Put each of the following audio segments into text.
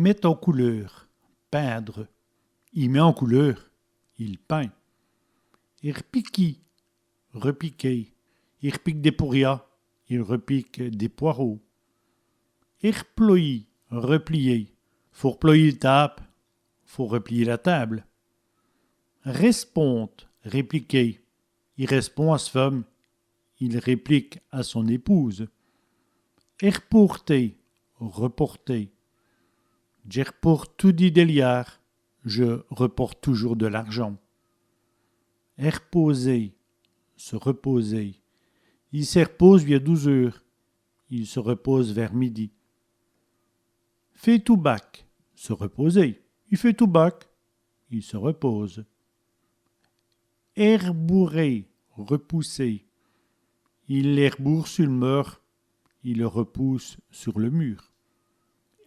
Met en couleur, peindre. Il met en couleur, il peint. Irpiqui, repiquer. Il repique des pourrias, il repique des poireaux. Irployer, replier. Faut replier le table, faut replier la table. Responde, répliquer. Il répond à sa femme, il réplique à son épouse. Reporter, reporter. Je reporte tout dit des liards, je reporte toujours de l'argent. Reposer, se reposer. Il se repose vers 12 heures, il se repose vers midi. Fait tout bac, se reposer. Il fait tout bac, il se repose. Herbourer, repousser. Il l'herboure sur le mur, il le repousse sur le mur.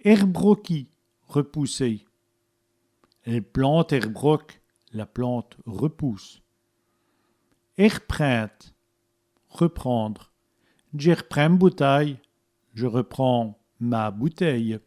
Herbroquis, repousser. Elle plante herbroque, la plante repousse. Herprinte, reprendre. Je reprends une bouteille, je reprends ma bouteille.